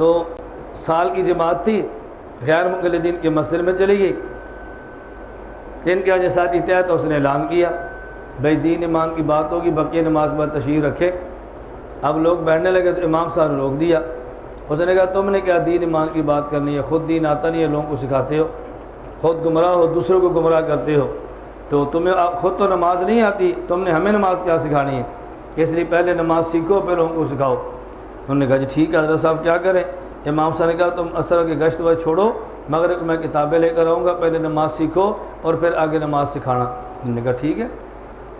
تو سال کی جماعت تھی، غیر مقلدین کے مسجد میں چلی گئی، جن کے وجہ ساتھ اتحاد اس نے اعلان کیا بھائی دین ایمان کی بات ہوگی، بقیہ نماز بعد تشریف رکھے۔ اب لوگ بیٹھنے لگے تو امام صاحب نے روک دیا، اس نے کہا تم نے کیا دین ایمان کی بات کرنی ہے، خود دین آتا نہیں ہے، لوگوں کو سکھاتے ہو، خود گمراہ ہو، دوسروں کو گمراہ کرتے ہو، تو تمہیں خود تو نماز نہیں آتی، تم نے ہمیں نماز کیا سکھانی ہے، اس لیے پہلے نماز سیکھو پھر لوگوں کو سکھاؤ۔ انہوں نے کہا جی ٹھیک ہے حضرت صاحب کیا کریں؟ امام صاحب نے کہا تم عصر کی گشت وقت چھوڑو، مغرب کو میں کتابیں لے کر آؤں گا، پہلے نماز سیکھو اور پھر آگے نماز سکھانا۔ انہوں نے کہا ٹھیک ہے۔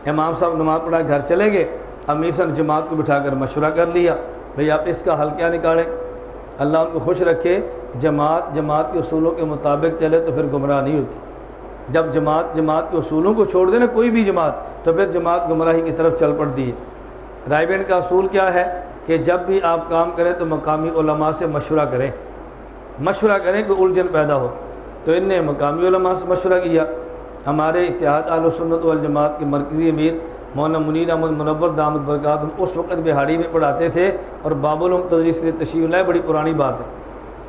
امام صاحب نماز پڑھا گھر چلے گئے، امیر صاحب نے جماعت کو بٹھا کر مشورہ کر لیا بھئی آپ اس کا حل کیا نکالیں؟ اللہ ان کو خوش رکھے، جماعت کے اصولوں کے مطابق چلے تو پھر گمراہ نہیں ہوتی۔ جب جماعت کے اصولوں کو چھوڑ دے نا کوئی بھی جماعت، تو پھر جماعت گمراہی کی طرف چل پڑتی ہے۔ رائے بین کا اصول کیا ہے کہ جب بھی آپ کام کریں تو مقامی علماء سے مشورہ کریں کہ الجھن پیدا ہو، تو ان نے مقامی علماء سے مشورہ کیا۔ ہمارے اتحاد اہل سنت والجماعت کے مرکزی امیر مولانا منیر احمد منور دامت برکاتہم اس وقت بہاڑی میں پڑھاتے تھے اور باب العلوم تدریس کے لیے تشریف لائے، بڑی پرانی بات ہے۔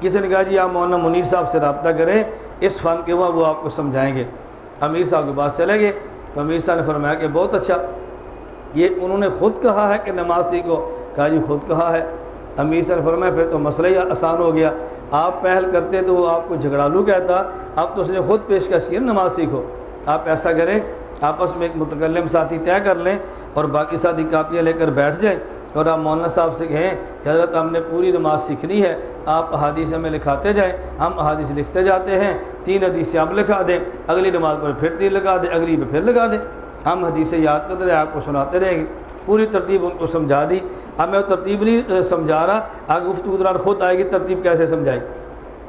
کسی نے کہا جی آپ مولانا منیر صاحب سے رابطہ کریں، اس فن کے وہ آپ کو سمجھائیں گے۔ امیر صاحب کے پاس چلے گئے تو امیر صاحب نے فرمایا کہ بہت اچھا، یہ انہوں نے خود کہا ہے کہ نماز سیکھو؟ کہا جی خود کہا ہے۔ امیر صاحب نے فرمایا پھر تو مسئلہ ہی آسان ہو گیا، آپ پہل کرتے تو وہ آپ کو جھگڑالو کہتا، اب تو اس نے خود پیشکش کی نماز سیکھو۔ آپ ایسا کریں آپس میں ایک متکلم ساتھی طے کر لیں اور باقی ساتھی کاپیاں لے کر بیٹھ جائیں اور آپ مولانا صاحب سے کہیں کہ حضرت ہم نے پوری نماز سیکھنی ہے، آپ احادیث ہمیں لکھاتے جائیں، ہم احادیث لکھتے جاتے ہیں، 3 حدیثیں آپ لکھا دیں، اگلی نماز پر پھر 3 لکھا دیں، اگلی پہ پھر لکھا دیں، ہم حدیثیں یاد کرتے رہے، آپ کو سناتے رہیں گے۔ پوری ترتیب ان کو سمجھا دی۔ اب میں ترتیب نہیں سمجھا رہا، آگے گفتگو دوران خود آئے گی ترتیب کیسے سمجھائی۔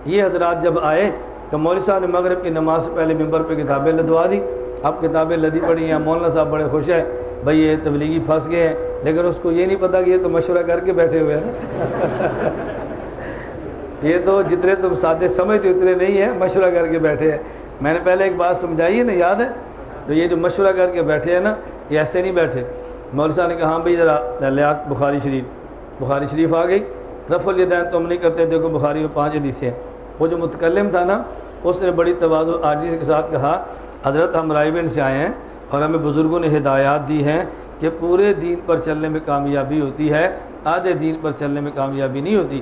یہ حضرات جب آئے تو مولوی صاحب نے مغرب کی نماز سے پہلے ممبر پہ کتابیں لدوا دی۔ اب کتابیں لدی پڑی ہیں، مولانا صاحب بڑے خوش ہیں بھئی یہ تبلیغی پھنس گئے ہیں، لیکن اس کو یہ نہیں پتہ کہ یہ تو مشورہ کر کے بیٹھے ہوئے ہیں نا یہ تو جتنے تم سادے سمجھتے اتنے نہیں ہیں، مشورہ کر کے بیٹھے ہیں۔ میں نے پہلے ایک بات سمجھائی ہے نا، یاد ہے؟ تو یہ جو مشورہ کر کے بیٹھے ہیں نا، یہ ایسے نہیں بیٹھے۔ مولوی صاحب نے کہا ہاں بھئی ذرا لیاق بخاری شریف آ گئی، رفع الیدین تم نہیں کرتے، دیکھو بخاری میں 5 حدیثیں ہیں۔ وہ جو متکلم تھا نا، اس نے بڑی تواضع عاجزی کے ساتھ کہا حضرت ہم رائے بین سے آئے ہیں اور ہمیں بزرگوں نے ہدایات دی ہیں کہ پورے دین پر چلنے میں کامیابی ہوتی ہے، آدھے دین پر چلنے میں کامیابی نہیں ہوتی۔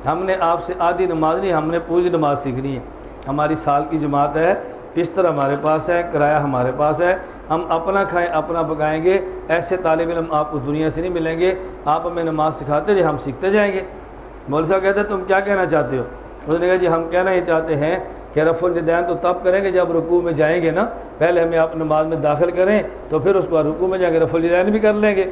ہم نے آپ سے آدھی نماز نہیں، ہم نے پوری نماز سیکھنی ہے۔ ہماری سال کی جماعت ہے، بستر ہمارے پاس ہے، کرایہ ہمارے پاس ہے، ہم اپنا کھائیں اپنا پکائیں گے۔ ایسے طالب علم آپ کو دنیا سے نہیں ملیں گے، آپ ہمیں نماز سکھاتے رہے، ہم سیکھتے جائیں گے۔ مولوی صاحب کہتے ہیں تم کیا کہنا چاہتے ہو؟ اس نے کہا جی ہم کہنا یہ چاہتے ہیں کہ رفع الیدین تو تب کریں گے جب رکوع میں جائیں گے نا، پہلے ہمیں آپ نماز میں داخل کریں تو پھر اس کو رکوع میں جا کے رفع الیدین بھی کر لیں گے۔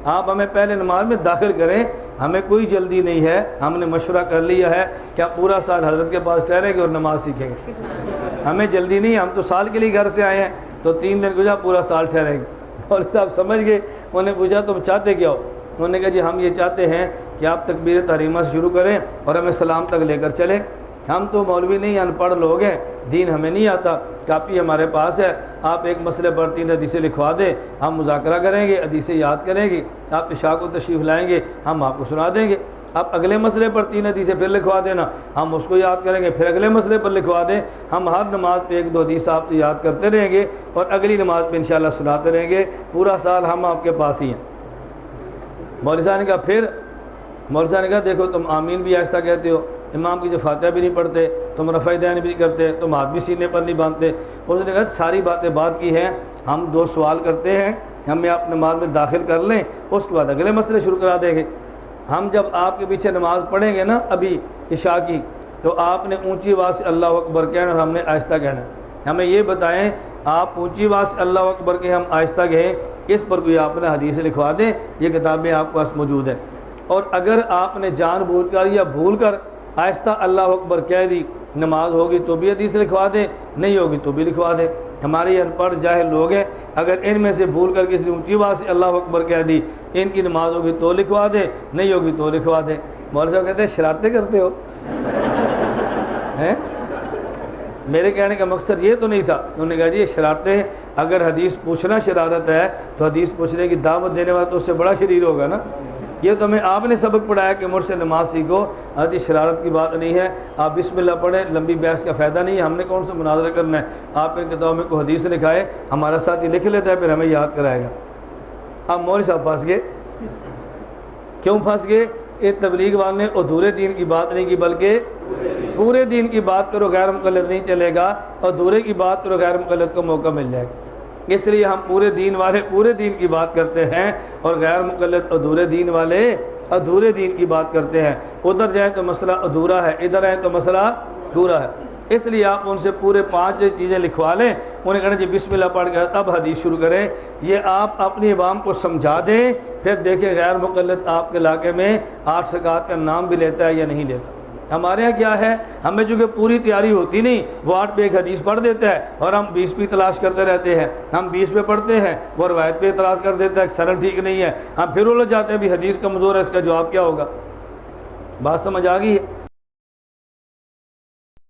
آپ ہمیں پہلے نماز میں داخل کریں، ہمیں کوئی جلدی نہیں ہے، ہم نے مشورہ کر لیا ہے کہ آپ پورا سال حضرت کے پاس ٹھہریں گے اور نماز سیکھیں گے۔ ہمیں جلدی نہیں، ہم تو سال کے لیے گھر سے آئے ہیں، تو 3 دن گزرا پورا سال ٹھہریں گے۔ اور صاحب سمجھ گئے، انہوں نے پوچھا تم چاہتے کیا ہو؟ انہوں نے کہا جی ہم یہ چاہتے ہیں کہ آپ تکبیر تحریمہ سے شروع کریں اور ہمیں سلام تک لے کر چلیں۔ ہم تو مولوی نہیں، ان پڑھ لوگ ہیں، دین ہمیں نہیں آتا، کاپی ہمارے پاس ہے، آپ ایک مسئلے پر 3 حدیثیں لکھوا دیں، ہم مذاکرہ کریں گے، حدیثیں یاد کریں گے، آپ عشاء کو تشریف لائیں گے، ہم آپ کو سنا دیں گے۔ آپ اگلے مسئلے پر 3 حدیثیں پھر لکھوا دینا، ہم اس کو یاد کریں گے، پھر اگلے مسئلے پر لکھوا دیں، ہم ہر نماز پہ 1-2 حدیث آپ تو یاد کرتے رہیں گے اور اگلی نماز پہ انشاءاللہ سناتے رہیں گے، پورا سال ہم آپ کے پاس ہی ہیں۔ مولوی صاحب نے کہا پھر؟ مولوی صاحب نے کہا دیکھو تم آمین بھی آہستہ کہتے ہو، امام کی جو فاتحہ بھی نہیں پڑھتے، تم رفع الیدین بھی کرتے، تم ہاتھ بھی سینے پر نہیں باندھتے۔ اس نے کہا ساری باتیں بات کی ہیں، ہم 2 سوال کرتے ہیں، ہمیں آپ نماز میں داخل کر لیں، اس کے بعد اگلے مسئلے شروع کرا دیں گے۔ ہم جب آپ کے پیچھے نماز پڑھیں گے نا ابھی عشاء کی، تو آپ نے اونچی آواز سے اللہ اکبر کہنا اور ہم نے آہستہ کہنا۔ ہمیں یہ بتائیں آپ اونچی آواز سے اللہ اکبر کہیں، ہم آہستہ کہیں، اس پر کوئی آپ نے حدیث لکھوا دیں، یہ کتابیں آپ کے پاس موجود ہیں۔ اور اگر آپ نے جان بوجھ کر یا بھول کر آہستہ اللہ اکبر کہہ دی، نماز ہوگی تو بھی حدیث لکھوا دیں، نہیں ہوگی تو بھی لکھوا دیں۔ ہمارے ان پڑھ جاہل لوگ ہیں، اگر ان میں سے بھول کر کسی نے اونچی آواز سے اللہ اکبر کہہ دی، ان کی نماز ہوگی تو لکھوا دیں، نہیں ہوگی تو لکھوا دیں۔ مولوی صاحب کہتے ہیں شرارتیں کرتے ہو ہیں؟ میرے کہنے کا مقصد یہ تو نہیں تھا۔ انہوں نے کہا جی یہ شرارتیں، اگر حدیث پوچھنا شرارت ہے تو حدیث پوچھنے کی دعوت دینے والا تو اس سے بڑا شریر ہوگا نا۔ یہ تو ہمیں آپ نے سبق پڑھایا کہ مجھ سے نماز سیکھو، آدھی شرارت کی بات نہیں ہے، آپ بسم اللہ پڑھیں، لمبی بحث کا فائدہ نہیں ہے، ہم نے کون سا مناظرہ کرنا ہے، آپ ان کتابوں میں کوئی حدیث لکھائے، ہمارا ساتھی لکھ لیتا ہے پھر ہمیں یاد کرائے گا۔ اب مولوی صاحب پھنس گئے، کیوں پھنس گئے؟ یہ تبلیغ والے نے ادھورے دین کی بات نہیں کی بلکہ پورے دین کی بات کرو، غیر مقلد نہیں چلے گا، اور ادھورے کی بات کرو غیر مقلد کو موقع مل جائے گا۔ اس لیے ہم پورے دین والے پورے دین کی بات کرتے ہیں، اور غیر مقلد ادھورے دین والے ادھورے دین کی بات کرتے ہیں۔ ادھر جائیں تو مسئلہ ادھورا ہے، ادھر آئیں تو مسئلہ پورا ہے۔ اس لیے آپ ان سے پورے 5 چیزیں لکھوا لیں، انہیں کہنا جی بسم اللہ پڑھ کے تب حدیث شروع کریں۔ یہ آپ اپنی عوام کو سمجھا دیں، پھر دیکھیں غیر مقلد آپ کے علاقے میں 8 سکات کا نام بھی لیتا ہے یا نہیں لیتا۔ ہمارے ہاں کیا ہے، ہمیں چونکہ پوری تیاری ہوتی نہیں، وہ 8 پہ ایک حدیث پڑھ دیتا ہے اور ہم 20 پہ تلاش کرتے رہتے ہیں۔ ہم 20 پہ پڑھتے ہیں، وہ روایت پہ اعتراض کر دیتا ہے کہ سند ٹھیک نہیں ہے، ہم پھر الجھ جاتے ہیں بھی حدیث کمزور ہے، اس کا جواب کیا ہوگا۔ بات سمجھ آ گئی ہے؟